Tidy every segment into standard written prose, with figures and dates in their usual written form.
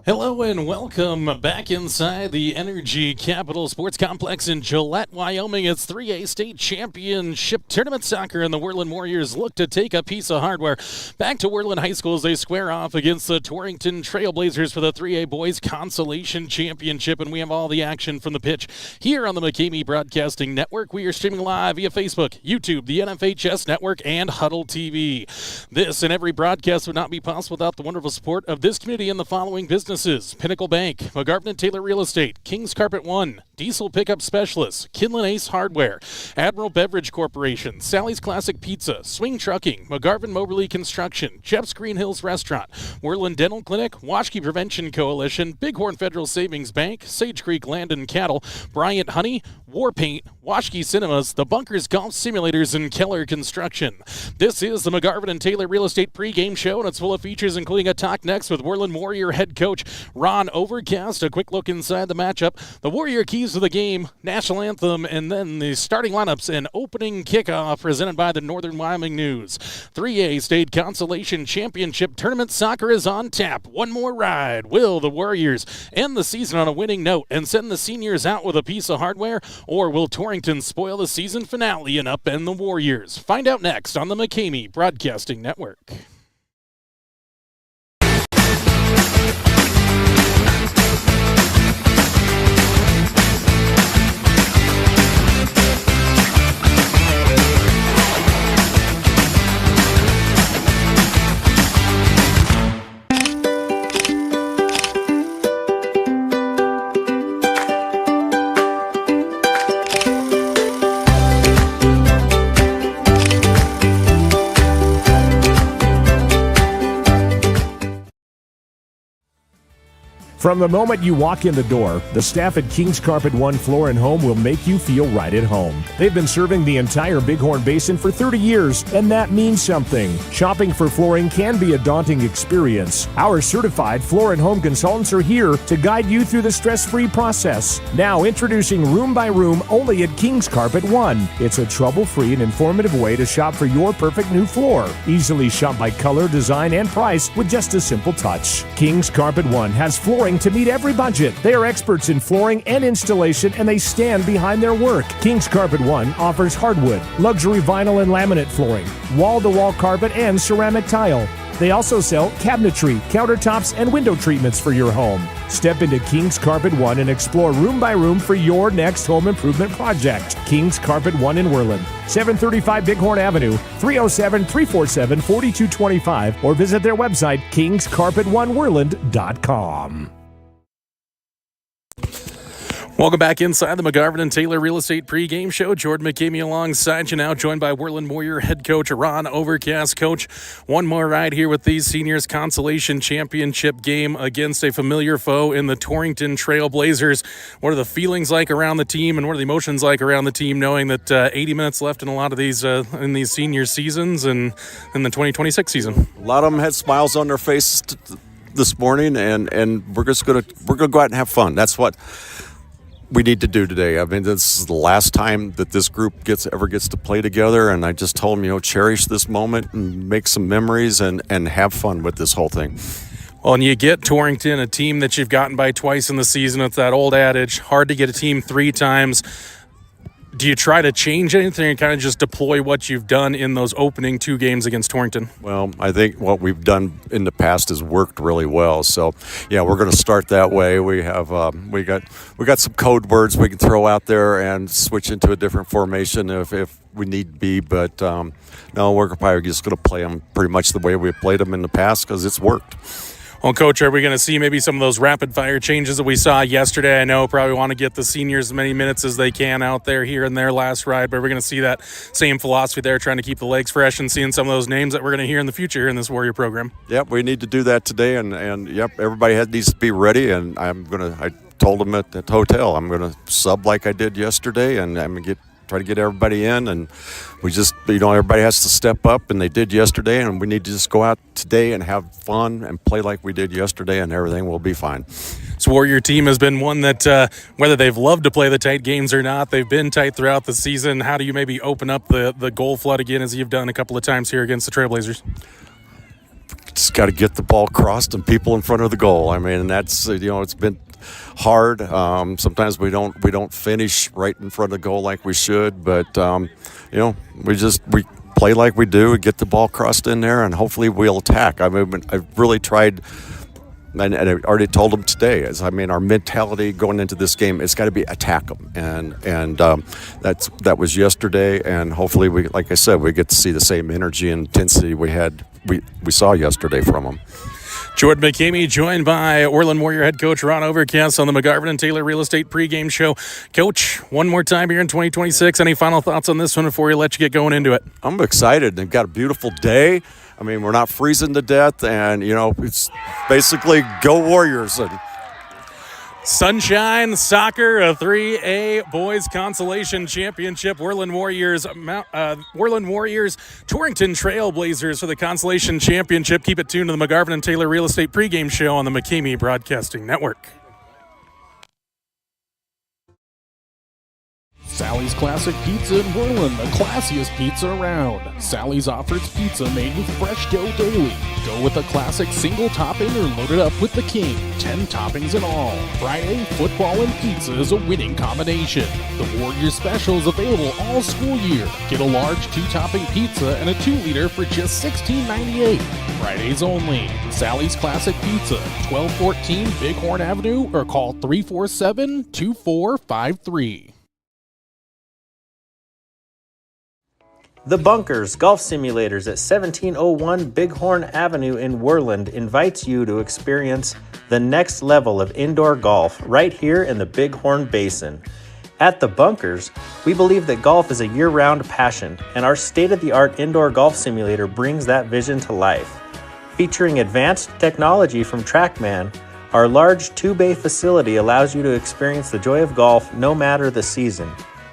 Hello and welcome back inside the Energy Capital Sports Complex in Gillette, Wyoming. It's 3A State Championship Tournament Soccer, and the Worland Warriors look to take a piece of hardware back to Worland High School as they square off against the Torrington Trailblazers for the 3A Boys Consolation Championship. And we have all the action from the pitch here on the Pregame Broadcasting Network. We are streaming live via Facebook, YouTube, the NFHS Network, and Huddle TV. This and every broadcast would not be possible without the wonderful support of this community and the following businesses: Pinnacle Bank, McGarvin & Taylor Real Estate, King's Carpet One, Diesel Pickup Specialists, Kinlan Ace Hardware, Admiral Beverage Corporation, Sally's Classic Pizza, Swing Trucking, McGarvin Moberly Construction, Jeff's Green Hills Restaurant, Worland Dental Clinic, Washkey Prevention Coalition, Bighorn Federal Savings Bank, Sage Creek Land and Cattle, Bryant Honey, War Paint, Washkey Cinemas, The Bunkers Golf Simulators, and Keller Construction. This is the McGarvin & Taylor Real Estate pregame show, and it's full of features including a talk next with Worland Warrior head coach Ron Overcast, a quick look inside the matchup, the Warrior keys to the game, national anthem, and then the starting lineups and opening kickoff presented by the Northern Wyoming News. 3A State Consolation Championship Tournament Soccer is on tap. One more ride. Will the Warriors end the season on a winning note and send the seniors out with a piece of hardware, or will Torrington spoil the season finale and upend the Warriors? Find out next on the Pregame Broadcasting Network. From the moment you walk in the door, the staff at King's Carpet One Floor and Home will make you feel right at home. They've been serving the entire Bighorn Basin for 30 years, and that means something. Shopping for flooring can be a daunting experience. Our certified floor and home consultants are here to guide you through the stress-free process. Now introducing Room by Room only at King's Carpet One. It's a trouble-free and informative way to shop for your perfect new floor. Easily shop by color, design, and price with just a simple touch. King's Carpet One has flooring to meet every budget. They are experts in flooring and installation, and they stand behind their work. King's Carpet One offers hardwood, luxury vinyl and laminate flooring, wall-to-wall carpet, and ceramic tile. They also sell cabinetry, countertops, and window treatments for your home. Step into King's Carpet One and explore room by room for your next home improvement project. King's Carpet One in Worland, 735 Bighorn Avenue, 307-347-4225, or visit their website, kingscarpetoneworland.com. Welcome back inside the McGarvin & Taylor Real Estate pregame show. Jordan McKamey alongside you now, joined by Worland Warrior head coach Ron Overcast. Coach, one more ride here with these seniors' consolation championship game against a familiar foe in the Torrington Trailblazers. What are the feelings like around the team, and what are the emotions like around the team, knowing that 80 minutes left in a lot of these in these senior seasons and in the 2026 season? A lot of them had smiles on their faces this morning, and we're gonna go out and have fun. That's what we need to do today. I mean, this is the last time that this group ever gets to play together, and I just told them, cherish this moment and make some memories and have fun with this whole thing. Well, and you get Torrington, a team that you've gotten by twice in the season. It's that old adage, hard to get a team three times. Do you try to change anything and kind of just deploy what you've done in those opening two games against Torrington? Well, I think what we've done in the past has worked really well. So, yeah, we're going to start that way. We have we got some code words we can throw out there and switch into a different formation if we need to be. But no, we're probably just going to play them pretty much the way we played them in the past because it's worked. Well, Coach, are we going to see maybe some of those rapid-fire changes that we saw yesterday? I know probably want to get the seniors as many minutes as they can out there here in their last ride, but we're going to see that same philosophy there, trying to keep the legs fresh and seeing some of those names that we're going to hear in the future in this Warrior program. Yep, we need to do that today, and yep, everybody needs to be ready, and I told them at the hotel, I'm going to sub like I did yesterday, and I'm going to try to get everybody in, and we just, everybody has to step up, and they did yesterday, and we need to just go out today and have fun and play like we did yesterday, and everything will be fine. This Warrior team has been one that, whether they've loved to play the tight games or not, they've been tight throughout the season. How do you maybe open up the goal flood again, as you've done a couple of times here against the Trailblazers? just got to get the ball crossed and people in front of the goal. I mean, that's it's been hard. Sometimes we don't finish right in front of the goal like we should, but we play like we do, get the ball crossed in there, and hopefully we'll attack. I mean, I've really tried. And I already told them today, our mentality going into this game, it's got to be attack them, and that was yesterday, and hopefully we get to see the same energy and intensity we saw yesterday from them. Jordan McKamey joined by Worland Warrior head coach Ron Overcast on the McGarvin and Taylor Real Estate pregame show. Coach, one more time here in 2026. Any final thoughts on this one before we let you get going into it? I'm excited. They've got a beautiful day. I mean, we're not freezing to death, and, it's basically go Warriors. And Sunshine Soccer, a 3A Boys Consolation Championship. Worland Warriors, Torrington Trailblazers for the Consolation Championship. Keep it tuned to the McGarvin and Taylor Real Estate pregame show on the McKamey Broadcasting Network. Sally's Classic Pizza in Worland, the classiest pizza around. Sally's offers pizza made with fresh dough daily. Go with a classic single topping or load it up with the king. 10 toppings in all. Friday, football and pizza is a winning combination. The Warriors special is available all school year. Get a large 2-topping pizza and a 2-liter for just $16.98. Fridays only. Sally's Classic Pizza, 1214 Bighorn Avenue, or call 347-2453. The Bunkers Golf Simulators at 1701 Bighorn Avenue in Worland invites you to experience the next level of indoor golf right here in the Bighorn Basin. At The Bunkers, we believe that golf is a year-round passion, and our state-of-the-art indoor golf simulator brings that vision to life. Featuring advanced technology from TrackMan, our large 2-bay facility allows you to experience the joy of golf no matter the season.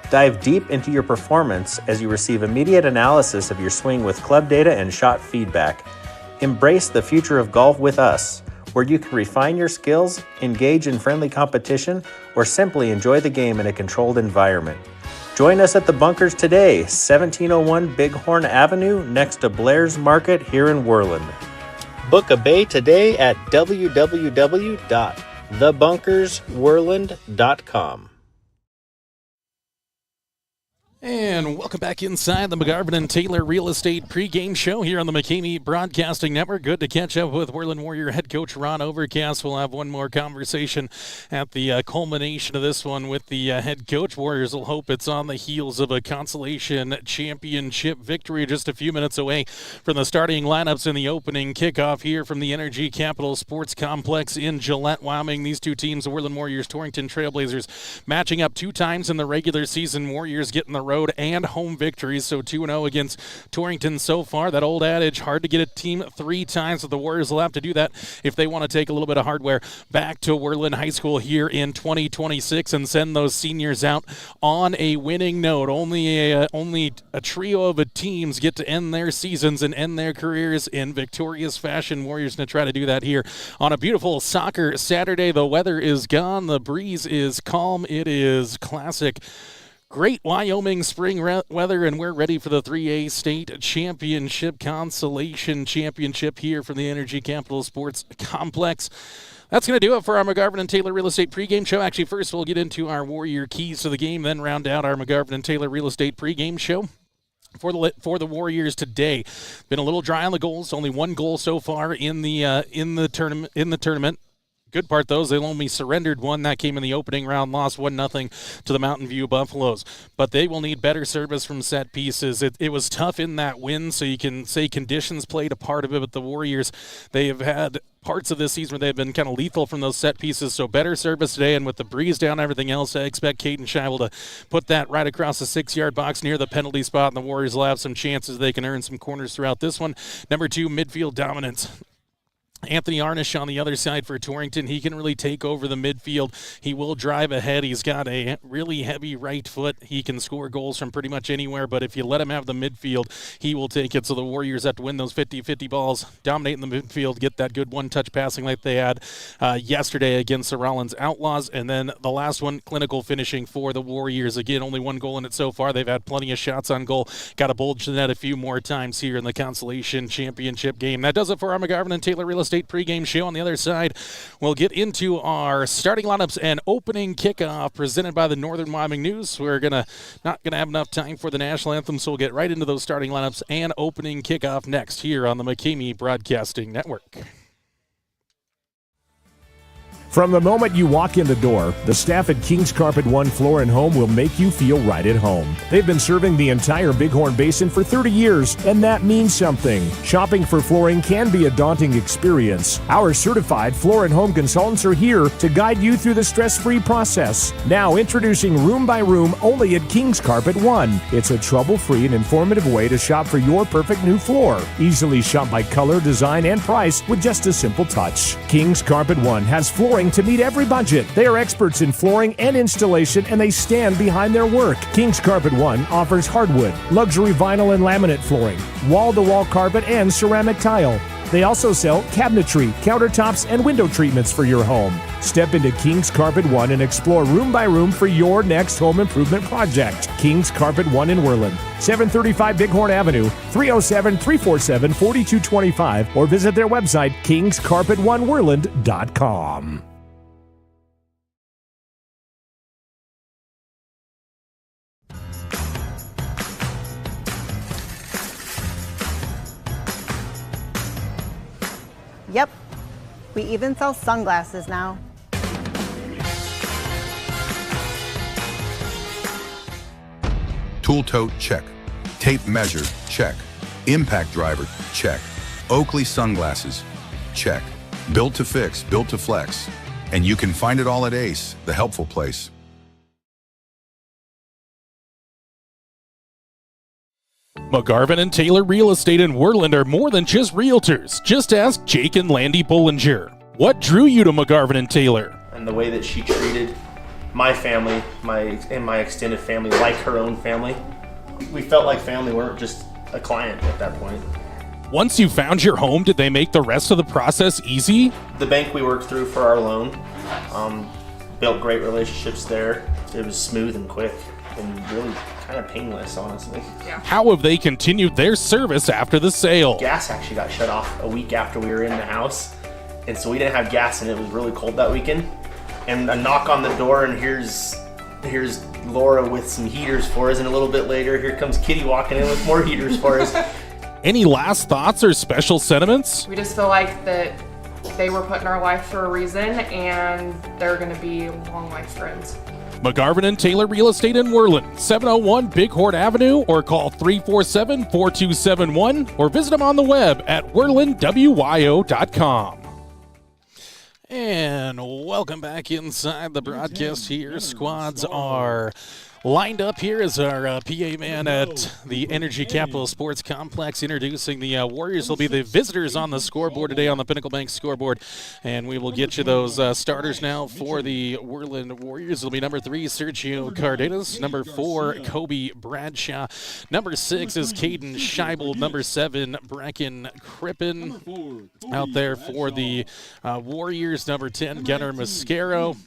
Dive deep into your performance as you receive immediate analysis of your swing with club data and shot feedback. Embrace the future of golf with us, where you can refine your skills, engage in friendly competition, or simply enjoy the game in a controlled environment. Join us at The Bunkers today, 1701 Bighorn Avenue, next to Blair's Market here in Worland. Book a bay today at www.thebunkersworland.com. And welcome back inside the McGarvin and Taylor Real Estate pregame show here on the McKamey Broadcasting Network. Good to catch up with Worland Warrior head coach Ron Overcast. We'll have one more conversation at the culmination of this one with the head coach. Warriors will hope it's on the heels of a Consolation Championship victory, just a few minutes away from the starting lineups in the opening kickoff here from the Energy Capital Sports Complex in Gillette, Wyoming. These two teams, the Worland Warriors, Torrington Trailblazers, matching up 2 times in the regular season. Warriors getting the road and home victories, so 2-0 against Torrington so far. That old adage, hard to get a team 3 times, but the Warriors will have to do that if they want to take a little bit of hardware back to Worland High School here in 2026 and send those seniors out on a winning note. Only a trio of teams get to end their seasons and end their careers in victorious fashion. Warriors going to try to do that here on a beautiful soccer Saturday. The weather is gone. The breeze is calm. It is classic great Wyoming spring weather, and we're ready for the 3A State Championship, Consolation Championship here from the Energy Capital Sports Complex. That's going to do it for our McGarvin and Taylor Real Estate pregame show. Actually, first we'll get into our Warrior keys to the game, then round out our McGarvin and Taylor Real Estate pregame show. For the Warriors today, been a little dry on the goals. Only 1 goal so far in the tournament. Good part, though, is they only surrendered 1. That came in the opening round, lost 1-0 to the Mountain View Buffaloes. But they will need better service from set pieces. It was tough in that win, so you can say conditions played a part of it. But the Warriors, they have had parts of this season where they've been kind of lethal from those set pieces. So better service today, and with the breeze down and everything else, I expect Caden Scheibel to put that right across the 6-yard box near the penalty spot, and the Warriors will have some chances they can earn some corners throughout this one. Number 2, midfield dominance. Anthony Arnish on the other side for Torrington. He can really take over the midfield. He will drive ahead. He's got a really heavy right foot. He can score goals from pretty much anywhere, but if you let him have the midfield, he will take it. So the Warriors have to win those 50-50 balls, dominate in the midfield, get that good one-touch passing like they had yesterday against the Rollins Outlaws. And then the last one, clinical finishing for the Warriors. Again, only one goal in it so far. They've had plenty of shots on goal. Got to bulge the net a few more times here in the Consolation Championship game. That does it for our McGarvin and Taylor Real Estate pregame show. On the other side, we'll get into our starting lineups and opening kickoff presented by the Northern Wyoming News. We're not gonna have enough time for the national anthem, so we'll get right into those starting lineups and opening kickoff next here on the McCamey Broadcasting Network. From the moment you walk in the door, the staff at King's Carpet One Floor and Home will make you feel right at home. They've been serving the entire Bighorn Basin for 30 years, and that means something. Shopping for flooring can be a daunting experience. Our certified floor and home consultants are here to guide you through the stress-free process. Now introducing Room by Room only at King's Carpet One. It's a trouble-free and informative way to shop for your perfect new floor. Easily shop by color, design, and price with just a simple touch. King's Carpet One has flooring to meet every budget. They are experts in flooring and installation, and they stand behind their work. King's Carpet One offers hardwood, luxury vinyl and laminate flooring, wall-to-wall carpet, and ceramic tile. They also sell cabinetry, countertops, and window treatments for your home. Step into King's Carpet One and explore room by room for your next home improvement project. King's Carpet One in Worland, 735 Bighorn Avenue, 307-347-4225, or visit their website, kingscarpetoneworland.com. Yep, we even sell sunglasses now. Tool tote, check. Tape measure, check. Impact driver, check. Oakley sunglasses, check. Built to fix, built to flex. And you can find it all at Ace, the helpful place. McGarvin and Taylor Real Estate in Worland are more than just realtors. Just ask Jake and Landy Bollinger. What drew you to McGarvin and Taylor? And the way that she treated my family, my extended family, like her own family. We felt like family. We weren't just a client at that point. Once you found your home, did they make the rest of the process easy? The bank we worked through for our loan, built great relationships there. It was smooth and quick and really kind of painless, honestly. Yeah. How have they continued their service after the sale? Gas actually got shut off a week after we were in the house, and so we didn't have gas, and it was really cold that weekend. And a knock on the door, and here's Laura with some heaters for us, and a little bit later, here comes Kitty walking in with more heaters for us. Any last thoughts or special sentiments? We just feel like that they were put in our life for a reason, and they're going to be long life friends. McGarvin and Taylor Real Estate in Worland, 701 Bighorn Avenue, or call 347-4271, or visit them on the web at worlandwyo.com. And welcome back inside the broadcast here. Squads are lined up here as our PA man at the Energy Capital Sports Complex introducing the Warriors. Will be the visitors on the scoreboard today on the Pinnacle Bank scoreboard. And we will get you those starters now for the Worland Warriors. It'll be number 3, Sergio Cardenas. Number 4, Kobe Bradshaw. Number 6 is Caden Scheibel. Number 7, Bracken Crippen out there for the Warriors. Number 10, Gunnar Mascaro.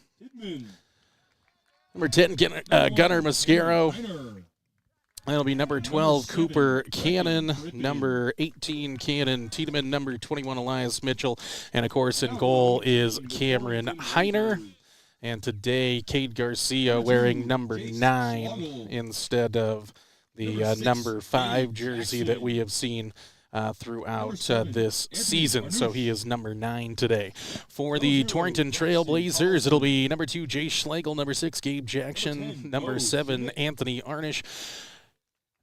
Number 10, Gunnar Mascaro. That'll be number 12, Cooper Cannon. Number 18, Cannon Tiedemann. Number 21, Elias Mitchell. And, of course, in goal is Cameron Heiner. And today, Cade Garcia wearing number 9 instead of the number 5 jersey that we have seen throughout this season. So he is number 9 today. For the Torrington Trailblazers, it'll be number 2, Jay Schlegel. Number 6, Gabe Jackson. Number 7, Anthony Arnish.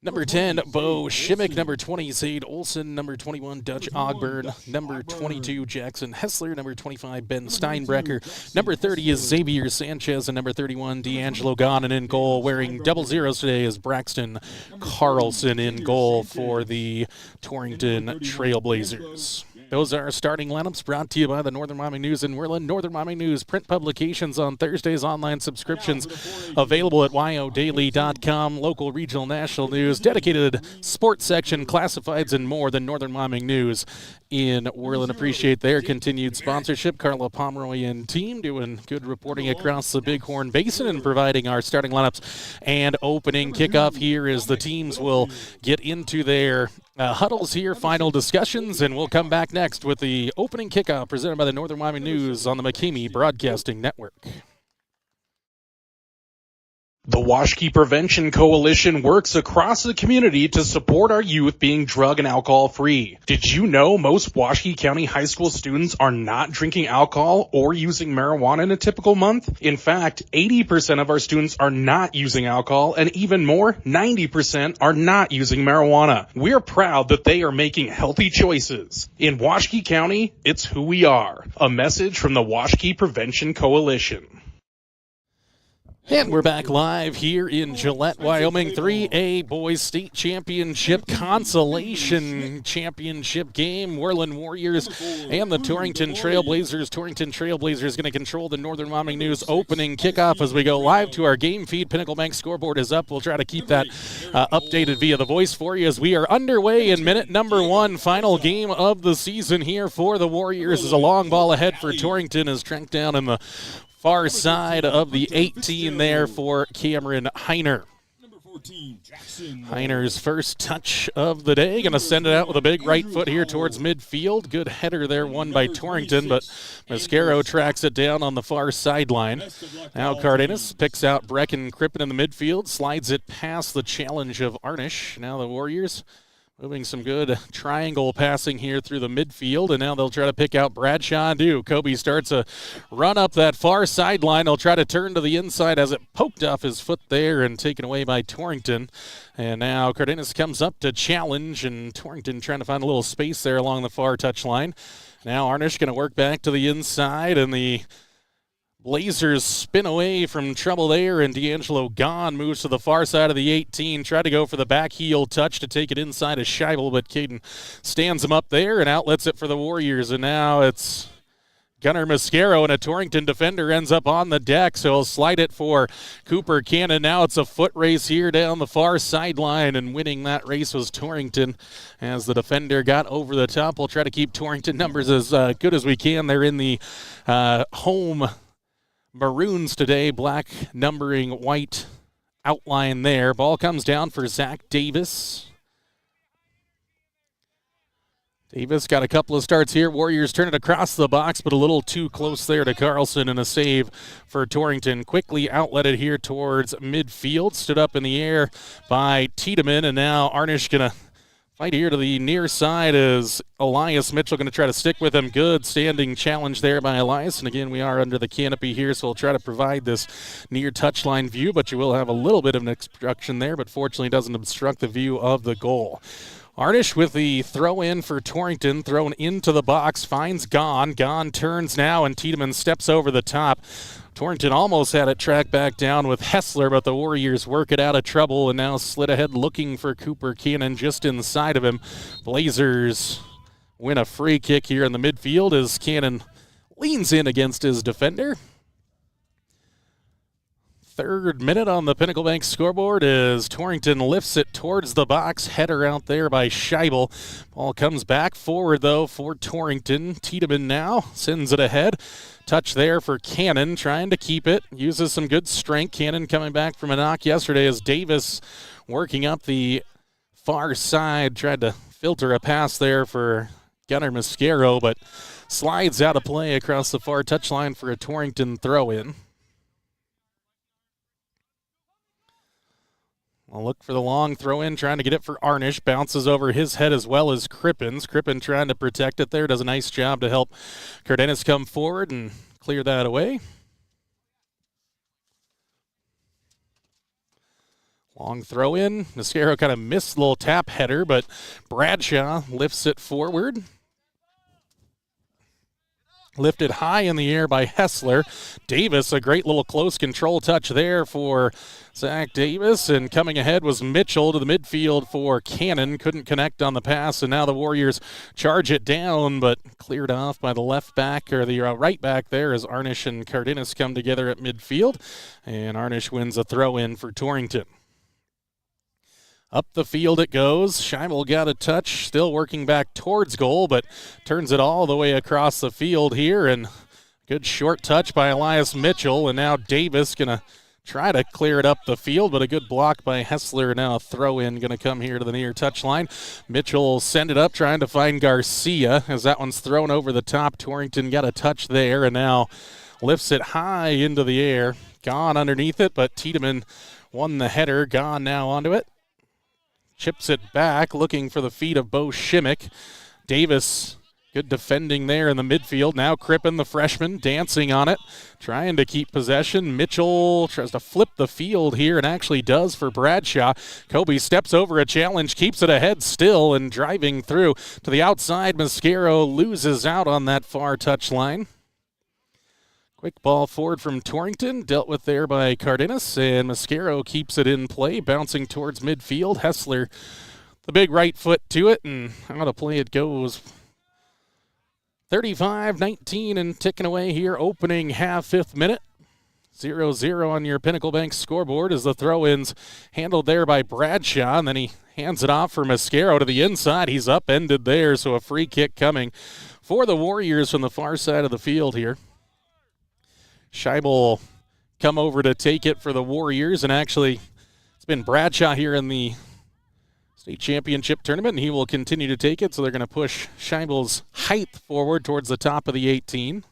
Number 10, Bo Shimmick. Number 20, Zaid Olson. Number 21, Dutch Ogburn. Number 22, Jackson Hessler. Number 25, Ben Steinbrecker. Number 30 is Xavier Sanchez. And number 31, D'Angelo Gahn. In goal, wearing double zeros today, is Braxton Carlson in goal for the Torrington Trailblazers. Those are our starting lineups brought to you by the Northern Wyoming News in Worland. Northern Wyoming News print publications on Thursdays, online subscriptions available at yodaily.com. Local, regional, national news, dedicated sports section, classifieds, and more than Northern Wyoming News in Worland. Appreciate their continued sponsorship. Carla Pomeroy and team doing good reporting across the Bighorn Basin and providing our starting lineups and opening kickoff here as the teams will get into their huddles here, final discussions, and we'll come back next with the opening kickoff presented by the Northern Wyoming News on the McKamey Broadcasting Network. The Washkey Prevention Coalition works across the community to support our youth being drug and alcohol free. Did you know most Washkey County high school students are not drinking alcohol or using marijuana in a typical month? In fact, 80% of our students are not using alcohol, and even more, 90% are not using marijuana. We're proud that they are making healthy choices. In Washkey County, it's who we are. A message from the Washkey Prevention Coalition. And we're back live here in Gillette, Wyoming. 3A Boys State Championship Consolation Championship game. Worland Warriors and the Torrington Trailblazers. Torrington Trailblazers going to control the Northern Wyoming News opening kickoff as we go live to our game feed. Pinnacle Bank scoreboard is up. We'll try to keep that updated via the voice for you as we are underway in minute number 1. Final game of the season here for the Warriors as a long ball ahead for Torrington is tranked down in the far side of the 18 there for Cameron Heiner. Heiner's first touch of the day. Going to send it out with a big right foot here towards midfield. Good header there, won by Torrington, but Mascaro tracks it down on the far sideline. Now Cardenas picks out Brecken Crippen in the midfield, slides it past the challenge of Arnish. Now the Warriors moving some good triangle passing here through the midfield, and now they'll try to pick out Bradshaw and do. Kobe starts a run up that far sideline. He'll try to turn to the inside as it poked off his foot there and taken away by Torrington. And now Cardenas comes up to challenge, and Torrington trying to find a little space there along the far touchline. Now Arnish going to work back to the inside, and the Blazers spin away from trouble there, and D'Angelo Gahn moves to the far side of the 18. Tried to go for the back heel touch to take it inside of Scheibel, but Caden stands him up there and outlets it for the Warriors. And now it's Gunnar Mascaro, and a Torrington defender ends up on the deck, so he'll slide it for Cooper Cannon. Now it's a foot race here down the far sideline, and winning that race was Torrington as the defender got over the top. We'll try to keep Torrington numbers as good as we can. They're in the home maroons today, black numbering, white outline there. Ball comes down for Zach Davis. Davis got a couple of starts here. Warriors turn it across the box, but a little too close there to Carlson, and a save for Torrington. Quickly outletted here towards midfield. Stood up in the air by Tiedemann, and now Arnish going to fight here to the near side as Elias Mitchell going to try to stick with him. Good standing challenge there by Elias. And again, we are under the canopy here, so we'll try to provide this near touchline view, but you will have a little bit of an obstruction there, but fortunately doesn't obstruct the view of the goal. Arnish with the throw in for Torrington, thrown into the box, finds Gahn. Gahn turns now, and Tiedemann steps over the top. Torrington almost had it tracked back down with Hessler, but the Warriors work it out of trouble and now slid ahead looking for Cooper Cannon just inside of him. Blazers win a free kick here in the midfield as Cannon leans in against his defender. Third minute on the Pinnacle Bank scoreboard as Torrington lifts it towards the box. Header out there by Scheibel. Ball comes back forward, though, for Torrington. Tiedemann now sends it ahead. Touch there for Cannon, trying to keep it. Uses some good strength. Cannon coming back from a knock yesterday as Davis working up the far side. Tried to filter a pass there for Gunnar Mascaro, but slides out of play across the far touchline for a Torrington throw-in. I'll look for the long throw-in, trying to get it for Arnish. Bounces over his head as well as Crippen's. Crippen trying to protect it there. Does a nice job to help Cardenas come forward and clear that away. Long throw-in. Mascaro kind of missed a little tap header, but Bradshaw lifts it forward. Lifted high in the air by Hessler. Davis, a great little close control touch there for Zach Davis. And coming ahead was Mitchell to the midfield for Cannon. Couldn't connect on the pass, and now the Warriors charge it down, but cleared off by the left back, or the right back there, as Arnish and Cardenas come together at midfield. And Arnish wins a throw-in for Torrington. Up the field it goes. Scheibel got a touch, still working back towards goal, but turns it all the way across the field here. And good short touch by Elias Mitchell, and now Davis going to try to clear it up the field, but a good block by Hessler. Now a throw-in going to come here to the near touchline. Mitchell will send it up, trying to find Garcia, as that one's thrown over the top. Torrington got a touch there, and now lifts it high into the air. Gone underneath it, but Tiedemann won the header. Gone now onto it. Chips it back, looking for the feet of Bo Shimmick. Davis, good defending there in the midfield. Now Crippen, the freshman, dancing on it, trying to keep possession. Mitchell tries to flip the field here, and actually does for Bradshaw. Kobe steps over a challenge, keeps it ahead still, and driving through to the outside. Mascaro loses out on that far touchline. Quick ball forward from Torrington, dealt with there by Cardenas, and Mascaro keeps it in play, bouncing towards midfield. Hessler, the big right foot to it, and out of play it goes. 35-19 and ticking away here, opening half, 5th minute. 0-0 on your Pinnacle Bank scoreboard as the throw-ins handled there by Bradshaw, and then he hands it off for Mascaro to the inside. He's upended there, so a free kick coming for the Warriors from the far side of the field here. Scheibel come over to take it for the Warriors, and actually it's been Bradshaw here in the state championship tournament, and he will continue to take it, so they're going to push Scheibel's height forward towards the top of the 18.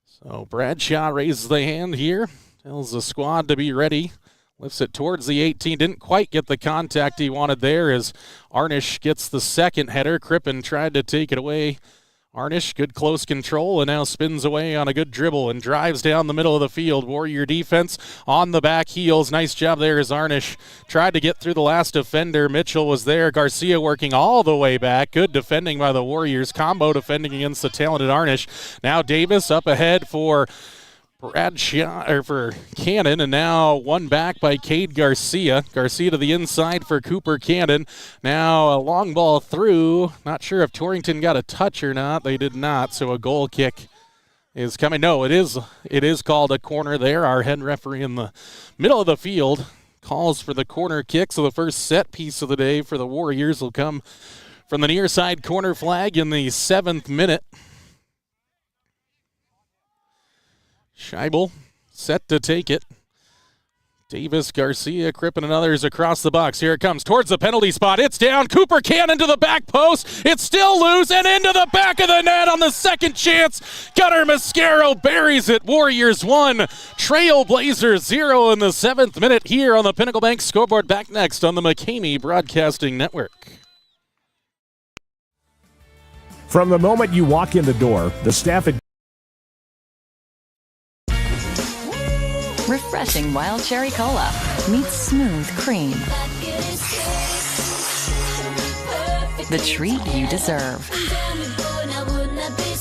So Bradshaw raises the hand here, tells the squad to be ready, lifts it towards the 18, didn't quite get the contact he wanted there as Arnish gets the second header. Crippen tried to take it away. Arnish, good close control, and now spins away on a good dribble and drives down the middle of the field. Warrior defense on the back heels. Nice job there as Arnish tried to get through the last defender. Mitchell was there. Garcia working all the way back. Good defending by the Warriors. Combo defending against the talented Arnish. Now Davis up ahead for Bradshaw, or for Cannon, and now one back by Cade Garcia. Garcia to the inside for Cooper Cannon. Now a long ball through. Not sure if Torrington got a touch or not. They did not, so a goal kick is coming. No, it is called a corner there. Our head referee in the middle of the field calls for the corner kick, so the first set piece of the day for the Warriors will come from the near side corner flag in the 7th minute. Scheibel set to take it. Davis, Garcia, Crippen, and others across the box. Here it comes towards the penalty spot. It's down. Cooper Cannon to the back post. It's still loose and into the back of the net on the second chance. Gunnar Mascaro buries it. Warriors 1, Trailblazers 0 in the 7th minute here on the Pinnacle Bank scoreboard. Back next on the McCamey Broadcasting Network. From the moment you walk in the door, the staff at Refreshing wild cherry cola meets smooth cream. The treat you deserve.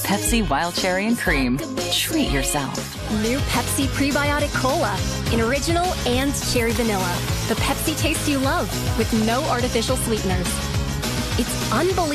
Pepsi Wild Cherry and Cream. Treat yourself. New Pepsi Prebiotic Cola in original and cherry vanilla. The Pepsi taste you love with no artificial sweeteners. It's unbelievable.